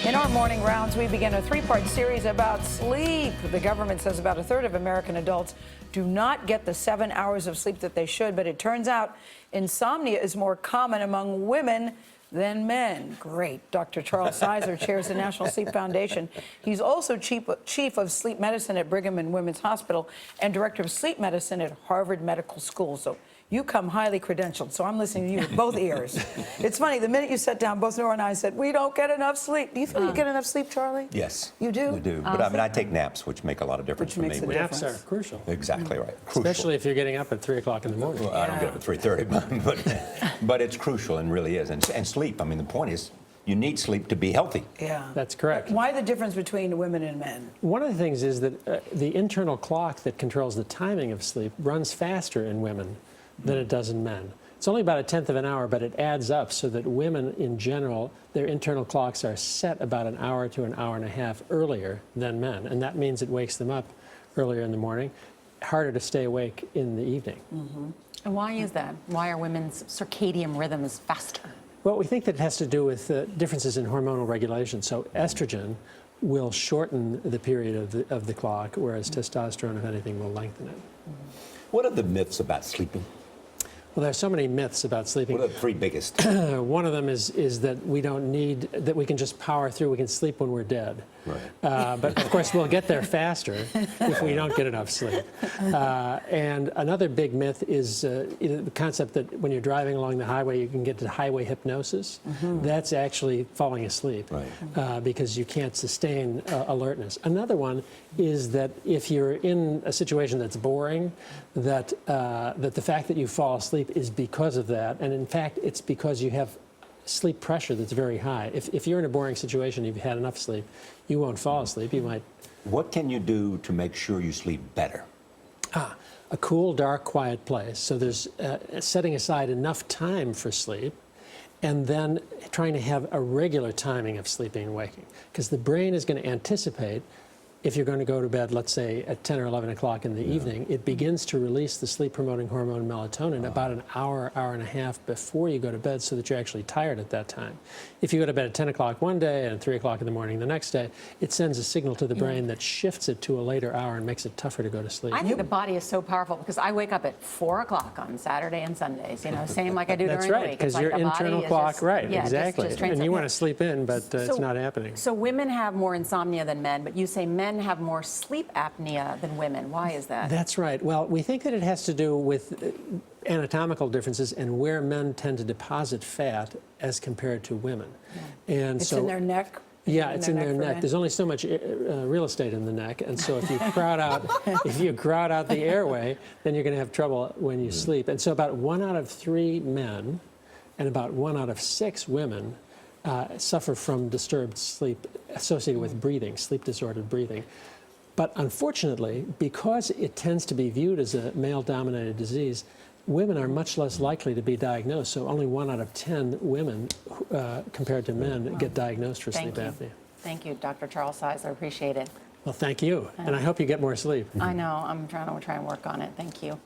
In our morning rounds, we begin a three-part series about sleep. The government says about a third of American adults do not get the 7 hours of sleep that they should, but it turns out insomnia is more common among women than men. Great. Dr. Charles Czeisler chairs the National Sleep Foundation. He's also chief of sleep medicine at Brigham and Women's Hospital and director of sleep medicine at Harvard Medical School. So you come highly credentialed, so I'm listening to you with both ears. It's funny, the minute you sat down, both Nora and I said, we don't get enough sleep. Do you feel you get enough sleep, Charlie? Yes. You do? We do. But I mean, I take naps, which make a lot of difference for me. Naps are crucial. Exactly right. Crucial. Especially if you're getting up at 3 o'clock in the morning. Well, I don't get up at 3:30, but it's crucial and really is. And sleep, I mean, the point is, you need sleep to be healthy. Yeah. That's correct. Why the difference between women and men? One of the things is that the internal clock that controls the timing of sleep runs faster in women than it does in men. It's only about 1/10 of an hour, but it adds up so that women in general, their internal clocks are set about an hour to an hour and a half earlier than men. And that means it wakes them up earlier in the morning, harder to stay awake in the evening. Mm-hmm. And why is that? Why are women's circadian rhythms faster? Well, we think that it has to do with differences in hormonal regulation. So estrogen will shorten the period of the clock, whereas testosterone, if anything, will lengthen it. What are the myths about sleeping? Well, there's so many myths about sleeping. What are the three biggest? One of them is that we don't need, that we can just power through, we can sleep when we're dead. Right. But of course, we'll get there faster if we don't get enough sleep. And another big myth is the concept that when you're driving along the highway, you can get to highway hypnosis. Mm-hmm. That's actually falling asleep, right. Because you can't sustain alertness. Another one is that if you're in a situation that's boring, that the fact that you fall asleep is because of that, and in fact, it's because you have sleep pressure that's very high. If you're in a boring situation, you've had enough sleep, you won't fall asleep. You might. What can you do to make sure you sleep better? A cool, dark, quiet place. So there's setting aside enough time for sleep, and then trying to have a regular timing of sleeping and waking, because the brain is going to anticipate. If you're going to go to bed, let's say, at 10 or 11 o'clock in the evening, it begins to release the sleep-promoting hormone melatonin about an hour, hour and a half before you go to bed so that you're actually tired at that time. If you go to bed at 10 o'clock one day and 3 o'clock in the morning the next day, it sends a signal to the brain that shifts it to a later hour and makes it tougher to go to sleep. I think the body is so powerful because I wake up at 4 o'clock on Saturday and Sundays, you know, same like I do That's during right, the week. because your internal clock, exactly. And you want to sleep in, but it's not happening. So women have more insomnia than men, but you say men have more sleep apnea than women. Why is that? That's right. Well, we think that it has to do with anatomical differences and where men tend to deposit fat as compared to women. Yeah. And it's so, in their neck? Yeah, it's in their neck. There's only so much real estate in the neck, and so if you crowd out the airway, then you're going to have trouble when you sleep. And so about 1 out of 3 men and about 1 out of 6 women suffer from disturbed sleep associated with breathing, sleep-disordered breathing. But unfortunately, because it tends to be viewed as a male-dominated disease, women are much less likely to be diagnosed. So only 1 out of 10 women, compared to men, get diagnosed for sleep apnea. Thank you, Dr. Charles Czeisler. Appreciate it. Well, thank you. And I hope you get more sleep. I know. I'm trying to work on it. Thank you.